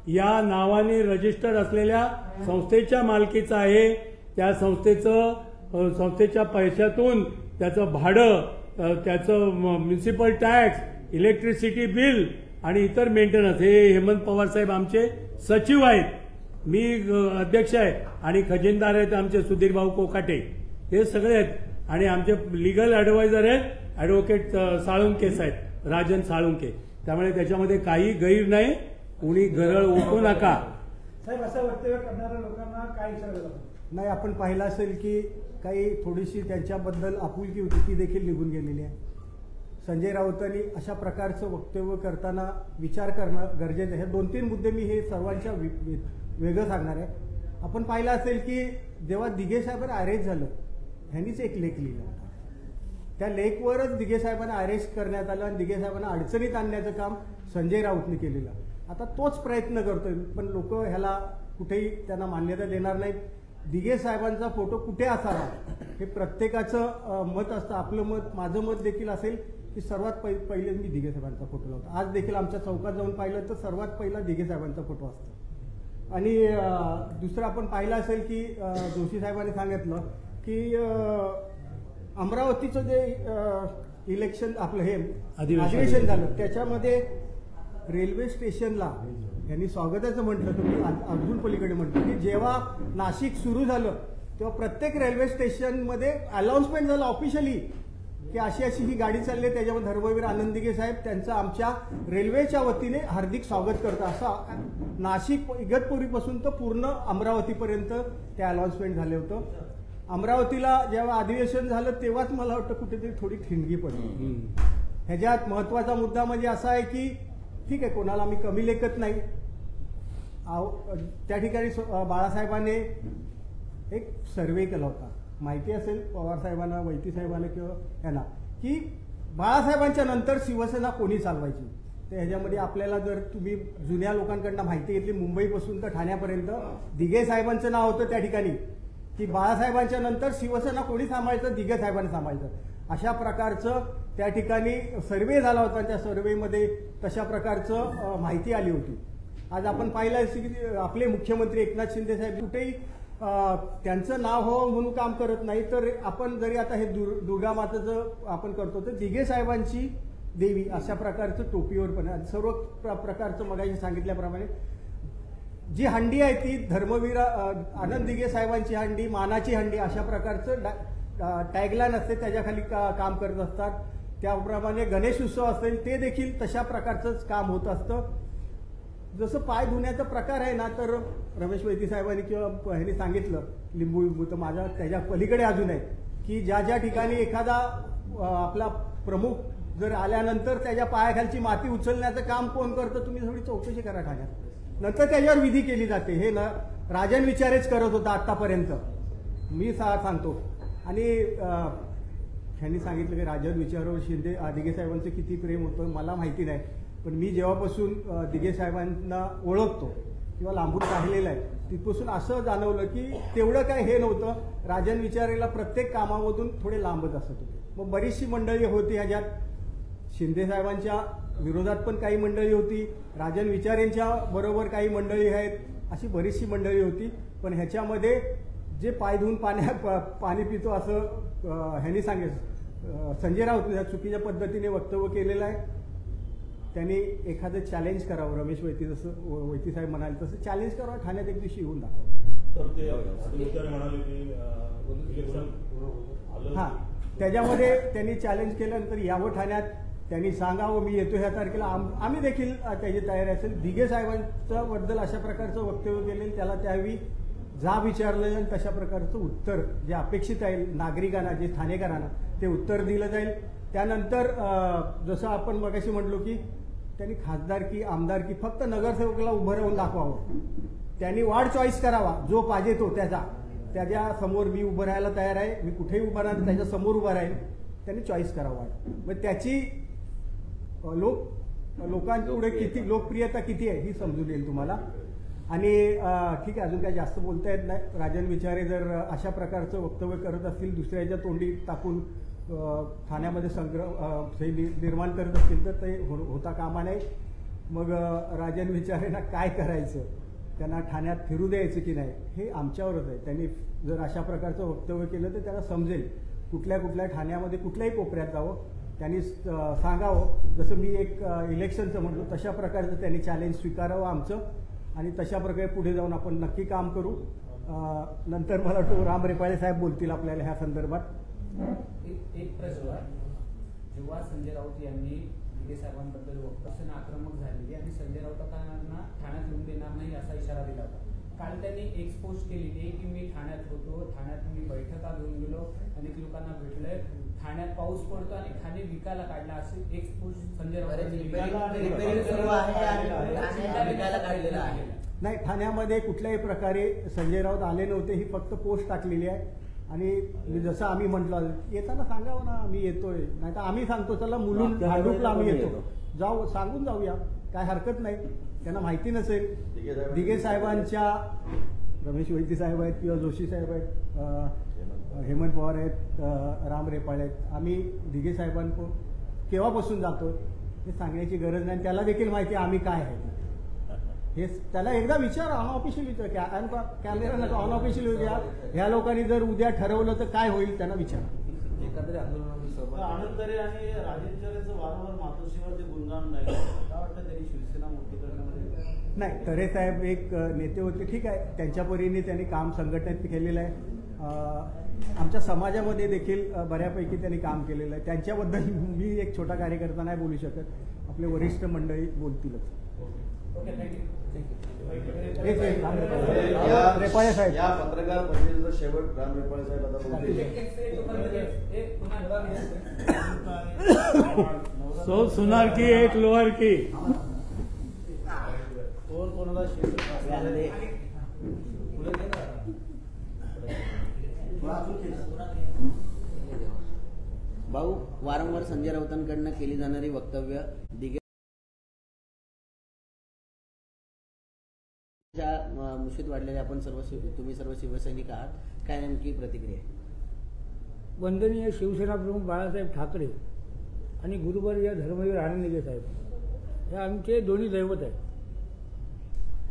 या नावाने रजिस्टर्ड असलेल्या संस्थेच्या मालकीचा आहे. त्या संस्थेच्या पैशातून त्याचं भाडं, त्याचं म्युनिसिपल टॅक्स, इलेक्ट्रिसिटी बिल आणि इतर मेंटेनन्स हे हेमंत पवार साहेब आमचे सचिव आहेत. मी अध्यक्ष आहे आणि खजिनदार आहेत आमचे सुधीर भाऊ कोकाटे, हे सगळे आहेत. आणि आमचे लिगल ॲडवायझर आहेत ॲडव्होकेट साळुंके साहेब, राजन साळुंके. त्यामुळे त्याच्यामध्ये काही गैर नाही. कुणी गरळ ओकू नका. साहेब, असं वक्तव्य करणाऱ्या लोकांना काय इशारा दिला? नाही, आपण पाहिलं असेल की काही थोडीशी त्यांच्याबद्दल आपुलकी होती, ती देखील निघून गेलेली आहे. संजय राऊतांनी अशा प्रकारचं वक्तव्य करताना विचार करणं गरजेचं आहे. 2-3 मुद्दे मी हे सर्वांच्या वेगळं सांगणार आहे. आपण पाहिलं असेल की जेव्हा दिघे साहेबांना अरेस्ट झालं, ह्यांनीच एक लेख लिहिला होता. त्या लेखवरच दिघे साहेबांना अरेस्ट करण्यात आलं आणि दिघे साहेबांना अडचणीत आणण्याचं काम संजय राऊतने केलेलं. आता तोच प्रयत्न करतोय, पण लोक ह्याला कुठेही त्यांना मान्यता देणार नाहीत. दिघे साहेबांचा फोटो कुठे असावा हे प्रत्येकाचं मत असतं. आपलं मत, माझं मत देखील असेल की सर्वात पहिले मी दिघे साहेबांचा फोटो लावतो. आज देखील आमच्या चौकात जाऊन पाहिलं तर सर्वात पहिला दिघे साहेबांचा फोटो असतो. आणि दुसरं आपण पाहिलं असेल की जोशी साहेबांनी सांगितलं की अमरावतीचं जे इलेक्शन आपलं हे अधिवेशन झालं त्याच्यामध्ये रेल्वे स्टेशनला यांनी स्वागताचं म्हटलं, तुम्ही अजून पलीकडे म्हटलं की जेव्हा नाशिक सुरू झालं तेव्हा प्रत्येक रेल्वे स्टेशनमध्ये अनाउन्समेंट झालं ऑफिशियली की अशी अशी ही गाडी चालली आहे, त्याच्यामध्ये धर्मवीर आनंद दिघे साहेब त्यांचं आमच्या रेल्वेच्या वतीने हार्दिक स्वागत करतं. असं नाशिक इगतपुरीपासून तर पूर्ण अमरावतीपर्यंत ते अनाउन्समेंट झाले होतं. अमरावतीला जेव्हा अधिवेशन झालं तेव्हाच मला वाटतं कुठेतरी थोडी ठिणगी पडली. ह्याच्यात महत्वाचा मुद्दा म्हणजे असा आहे की ठीक आहे, कोणाला आम्ही कमी लेखत नाही. त्या ठिकाणी बाळासाहेबांनी एक सर्वे केला होता, माहिती असेल पवार साहेबांना, वैती साहेबांना किंवा यांना, की बाळासाहेबांच्या नंतर शिवसेना कोणी चालवायची. तर ह्याच्यामध्ये आपल्याला जर तुम्ही जुन्या लोकांकडनं माहिती घेतली, मुंबईपासून तर ठाण्यापर्यंत दिघे साहेबांचं नाव होतं त्या ठिकाणी, की बाळासाहेबांच्या नंतर शिवसेना कोणी सांभाळायचं, दिघे साहेबांनी सांभाळायचं. अशा प्रकारचं त्या ठिकाणी सर्वे झाला होता. त्या सर्वेमध्ये तशा प्रकारचं माहिती आली होती. आज आपण पाहिलं की आपले मुख्यमंत्री एकनाथ शिंदे साहेब कुठेही त्यांचं नाव हो म्हणून काम करत नाही. तर आपण जरी आता हे दुर्गा मातेचं आपण करतो तर दिघे साहेबांची देवी अशा प्रकारचं टोपीवर पण सर्व प्रकारचं मगाशी सांगितल्याप्रमाणे जी हंडी आहे ती धर्मवीर आनंद दिघे साहेबांची हंडी, मानाची हंडी अशा प्रकारचं टॅगलाईन असते, त्याच्याखाली काम करत असतात. त्याप्रमाणे गणेश उत्सव असेल ते देखील तशा प्रकारचंच काम होत असतं. जसं पाय धुण्याचा प्रकार आहे ना, तर रमेश वैती साहेबांनी किंवा ह्यांनी सांगितलं लिंबू तर माझ्या त्याच्या पलीकडे अजून आहे की ज्या ज्या ठिकाणी एखादा आपला प्रमुख जर आल्यानंतर त्याच्या पायाखालची माती उचलण्याचं काम कोण करतं, तुम्ही थोडी चौकशी करा ठाण्यात. नंतर त्याच्यावर विधी केली जाते. हे ना राजन विचारेच करत होता आतापर्यंत, मी सांगतो. आणि ह्यांनी सांगितलं की राजन विचारावर शिंदे दिघे साहेबांचं किती प्रेम होतं मला माहिती नाही, पण मी जेव्हापासून दिघे साहेबांना ओळखतो किंवा लांबून पाहिलेलं आहे तिथपासून असं जाणवलं की तेवढं काय हे नव्हतं. राजन विचारेला प्रत्येक कामामधून थोडे लांबच असत होते. मग बरीचशी मंडळी होती ह्याच्यात, शिंदे साहेबांच्या विरोधात पण काही मंडळी होती, राजन विचारेंच्या बरोबर काही मंडळी आहेत, अशी बरीचशी मंडळी होती. पण ह्याच्यामध्ये जे पाय धुवून पाणी पितो असं ह्यांनी सांगितलं, संजय राऊत चुकीच्या पद्धतीने वक्तव्य केलेलं आहे. त्यांनी एखादं चॅलेंज करावं, रमेश वैती जसं वैती साहेब म्हणाले तसं चॅलेंज करावं, ठाण्यात एक दिवशी येऊन दाखवावं. तर ते विचार म्हणाले की इलेक्शन आलं हां, त्याच्यामध्ये त्यांनी चॅलेंज केल्यानंतर यावं ठाण्यात त्यांनी सांगावं मी येतो ह्या तारखेला. आम्ही देखील त्याची तयारी असेल. दिघे साहेबांच्या बद्दल अशा प्रकारचं वक्तव्य केलेलं त्याला त्यावेळी जा विचारलं आणि तशा प्रकारचं उत्तर जे अपेक्षित आहे नागरिकांना, जे ठाणेकरांना, ते उत्तर दिलं जाईल. त्यानंतर जसं आपण मगाशी म्हटलो की त्यांनी खासदारकी आमदारकी फक्त नगरसेवकाला उभं राहून दाखवावं. त्यांनी वार्ड चॉईस करावा जो पाहिजे तो त्याच्या समोर मी उभं राहायला तयार आहे, मी कुठेही उभं राहतो त्याच्या समोर उभं राहील, त्यांनी चॉईस करावा. मग त्याची लोकांपुढे किती लोकप्रियता किती आहे ही समजून येईल तुम्हाला. आणि ठीक आहे, अजून काय जास्त बोलता येत नाही. राजन विचारे जर अशा प्रकारचं वक्तव्य करत असतील, दुसऱ्याच्या तोंडी टाकून ठाण्यामध्ये संग्रह निर्माण करत असतील तर ते होता कामा नाही. मग राजन विचारेंना काय करायचं, त्यांना ठाण्यात फिरू द्यायचं की नाही हे आमच्यावरच आहे. त्यांनी जर अशा प्रकारचं वक्तव्य केलं तर त्याला समजेल कुठल्या ठाण्यामध्ये कुठल्याही कोपऱ्यात जावं, त्यांनी सांगावं. जसं मी एक इलेक्शनचं म्हटलो तशा प्रकारचं त्यांनी चॅलेंज स्वीकारावं आमचं, आणि तशा प्रकारे पुढे जाऊन आपण नक्की काम करू. नंतर मला वाटतं राम रेपाळे साहेब बोलतील आपल्याला ह्या संदर्भात. एक प्रश्न, जेव्हा संजय राऊत यांनी दिघे साहेबांबद्दल वक्तव्य आक्रमक झालेली आणि संजय राऊतांना ठाण्यात येऊन देणार नाही असा इशारा दिला होता. काल त्यांनी एक्सपोज केलेली की मी ठाण्यात होतो, ठाण्यात मी बैठका घेऊन गेलो, अनेक लोकांना भेटलोय, ठाण्यात पाऊस पडतो आणि ठाणे विकायला काढला असे एक्सपोज संजय राऊतांनी काढलेला आहे. नाही, ठाण्यामध्ये कुठल्याही प्रकारे संजय राऊत आले नव्हते, ही फक्त पोस्ट टाकलेली आहे. आणि जसं आम्ही म्हटलं येताना सांगावं ना आम्ही येतोय, नाही तर आम्ही सांगतो चला मुलून भांडूपला आम्ही येतो, जाऊ सांगून जाऊया, काय हरकत नाही. त्यांना माहिती नसेल. दिघे साहेबांच्या रमेश वैद्य साहेब आहेत किंवा जोशी साहेब आहेत, हेमंत पवार आहेत, राम रेपाळे आहेत, आम्ही दिघे साहेबांकडून केव्हापासून जातो हे सांगण्याची गरज नाही. त्याला देखील माहिती आहे आम्ही काय आहे हे. त्याला एकदा विचार, अनऑफिशियल विचार, कॅमेरा नका, अनऑफिशियल विचार. ह्या लोकांनी जर उद्या ठरवलं तर काय होईल त्यांना विचारा. एखाद्या आंदोलनामध्ये सहभाग आनंद तरे आणि राजेंद्रचं वारंवार मातोश्रीवर ते गुणगान नाही काय वाटतं त्यांनी शिवसेना मोठी करण्यामध्ये? नाही, तरे साहेब एक नेते होते, ठीक आहे, त्यांच्या परीने त्यांनी काम संघटनेत केलेलं आहे. आमच्या समाजामध्ये देखील बऱ्यापैकी त्यांनी काम केलेलं आहे. त्यांच्याबद्दल मी एक छोटा कार्यकर्ता नाही बोलू शकत, आपले वरिष्ठ मंडळी बोलतीलच. Okay, thank you. रेपाळे साहेब, या पत्रकार परिषदेचा शेवट राम रेपाळे साहेब आता बोलतील. सो सुनार की एक लोअर की कोणाला भाऊ, वारंवार संजय राऊतांकडनं केली जाणारी वक्तव्य दिघे मुशीत वाढलेले, आपण तुम्ही सर्व शिवसैनिक आहात, काय नेमकी प्रतिक्रिया आहे? वंदनीय शिवसेना प्रमुख बाळासाहेब ठाकरे आणि गुरुवर्य धर्मवीर आनंद दिघे साहेब हे आमचे दोन्ही दैवत आहेत.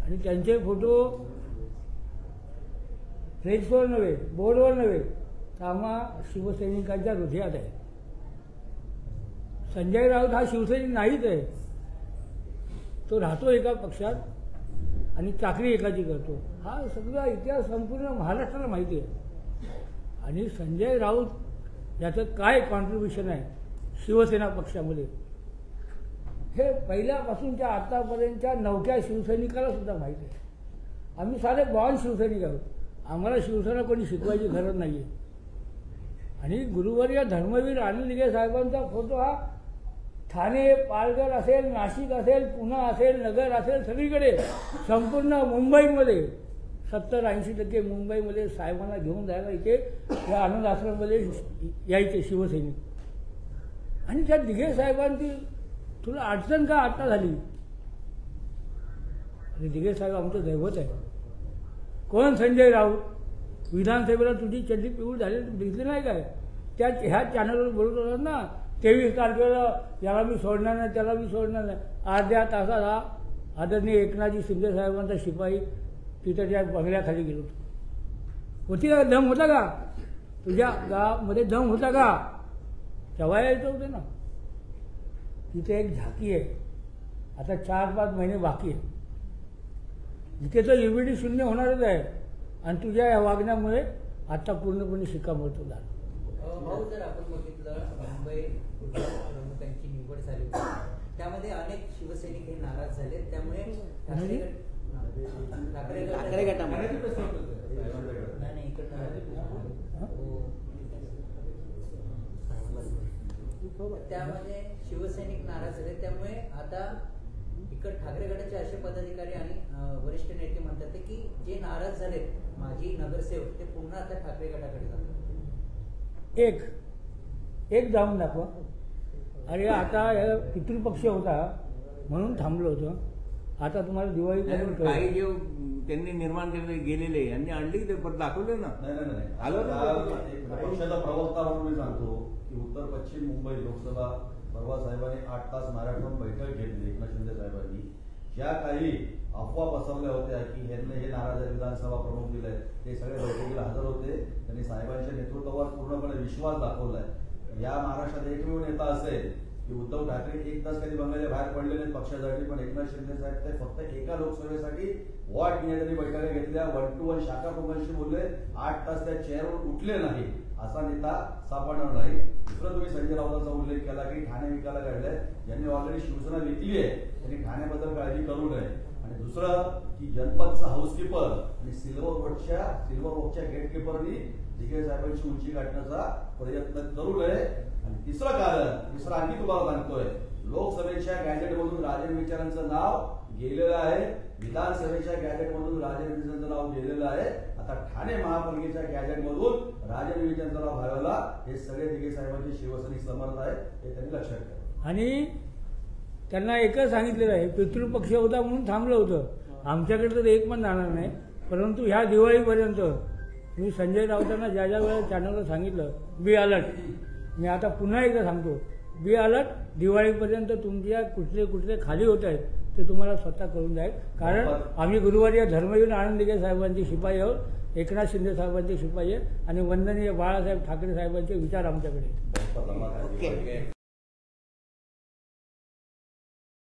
आणि त्यांचे फोटो फ्लेक्सवर नव्हे, बोर्डवर नव्हे, तर आम्हा शिवसैनिकांच्या हृदयात आहे. संजय राऊत हा शिवसैनिक नाहीच आहे, तो राहतो एका पक्षात आणि चाकरी एकाची करतो. हा सगळा इतिहास संपूर्ण महाराष्ट्राला माहिती आहे. आणि संजय राऊत याचं काय कॉन्ट्रीब्युशन आहे शिवसेना पक्षामध्ये हे पहिल्यापासूनच्या आतापर्यंतच्या नवख्या शिवसैनिकाला सुद्धा माहिती आहे. आम्ही सारे बॉर्न शिवसैनिक आहोत, आम्हाला शिवसेना कोणी शिकवायची गरज नाही आहे. आणि गुरुवर्य धर्मवीर आनंद दिघे साहेबांचा फोटो हा ठाणे, पालघर असेल, नाशिक असेल, पुणे असेल, नगर असेल, सगळीकडे संपूर्ण मुंबईमध्ये 70-80% मुंबईमध्ये साहेबांना घेऊन जायला इथे या आनंद आश्रममध्ये यायचे शिवसैनिक. आणि त्या दिघे साहेबांची तुला अडचण का आता झाली? आणि दिघे साहेब आमचं दैवत आहे. कोण संजय राऊत? विधानसभेला तुझी चड्डी पिवळी झाली दिसली नाही काय? त्या ह्या चॅनलवर बोलत होतात ना, 23 तारखेला याला मी सोडणार नाही, त्याला मी सोडणार नाही. अर्ध्या तासात हा आदरणीय एकनाथजी शिंदे साहेबांचा शिपाई तिथं त्या बंगल्याखाली गेलो होती का? दम होता का तुझ्या गावामध्ये? दम होता का? तेव्हा यायचं होतं ना. तिथे एक झाकी आहे, आता 4-5 महिने बाकी आहे. जिथे तर EBD शून्य होणारच आहे. आणि तुझ्या या वागण्यामुळे आता पूर्णपणे शिक्कामोर्तब झालं. भाऊ, जर आपण बघितलं मुंबई प्रमुखांची निवड झाली होती, त्यामध्ये अनेक शिवसैनिक हे नाराज झाले. त्यामुळे ठाकरे गटामध्ये त्यामध्ये शिवसैनिक नाराज झाले. त्यामुळे आता इकडे ठाकरे गटाचे असे पदाधिकारी आणि वरिष्ठ नेते म्हणतात की जे नाराज झालेत माजी नगरसेवक ते पुन्हा आता ठाकरे गटाकडे जातात. एक जाऊन दाखवा. अरे आता पितृपक्ष होता म्हणून थांबलो होतं. आता तुम्हाला दिवाळी काही जे त्यांनी निर्माण केले गेलेले यांनी आणली ते परत दाखवले ना. नाही आलं ना. पक्षाचा प्रवक्ता म्हणून मी सांगतो की उत्तर पश्चिम मुंबई लोकसभा परवा साहेबांनी 8 तास मॅरेथॉन बैठक घेतली एकनाथ शिंदे साहेबांनी. ज्या काही अफवा पसरल्या होत्या की यांनी हे नाराज विधानसभा प्रमुख दिले ते सगळे बैठकीला हजर होते. त्यांनी साहेबांच्या नेतृत्वावर पूर्णपणे विश्वास दाखवलाय. या महाराष्ट्रात एकमेव नेता असेल की उद्धव ठाकरे 1 तास कधी बंगल्याच्या बाहेर पडले नाहीत पक्षासाठी, पण एकनाथ शिंदे साहेब ते फक्त एका लोकसभेसाठी वॉर्ड नियोजनी बैठका घेतल्या, 1 to 1 शाखा प्रमुखांशी बोलले, 8 तास त्या चेअरवर उठले नाही. असा नेता सापडणार नाही. दुसरं तुम्ही संजय राऊतांचा उल्लेख केला की ठाणे विकायला काढलंय. ज्यांनी ऑलरेडी शिवसेना विकली आहे त्यांनी ठाण्याबद्दल काळजी करू नये. आणि दुसरं की जनपदचा हाऊसकीपर आणि सिल्वर वॉकच्या गेटकीपरनी दिघे साहेबांची उंची गाठण्याचा प्रयत्न करू नये. आणि तिसरं आणखी तुम्हाला सांगतोय, लोकसभेच्या गॅजेटमधून राजन विचारांचं नाव गेलेलं आहे, विधानसभेच्या गॅजेटमधून राजन विचारांचं नाव गेलेलं आहे. आता ठाणे महापालिकेच्या गॅजेटमधून राजन विचारांचं नाव घालायला हे सगळे दिघे साहेबांचे शिवसैनिक समर्थ आहेत, हे त्यांनी लक्षात ठेवा. आणि त्यांना एकच सांगितलेलं आहे, पितृपक्ष होता म्हणून थांबलं होतं. आमच्याकडे तर एक पण जाणार नाही. परंतु ह्या दिवाळीपर्यंत मी संजय राऊतांना ज्या वेळेला चॅनलवर सांगितलं बी अलर्ट, मी आता पुन्हा एकदा सांगतो बी अलर्ट. दिवाळीपर्यंत तुमच्या कुठले खाली होत आहेत ते तुम्हाला स्वतः करून जाईल. कारण आम्ही गुरुवारी धर्मवीर आनंद दिघे साहेबांचे शिपाई आहोत, एकनाथ शिंदे साहेबांचे शिपाई आहे आणि वंदनीय बाळासाहेब ठाकरे साहेबांचे विचार आमच्याकडे.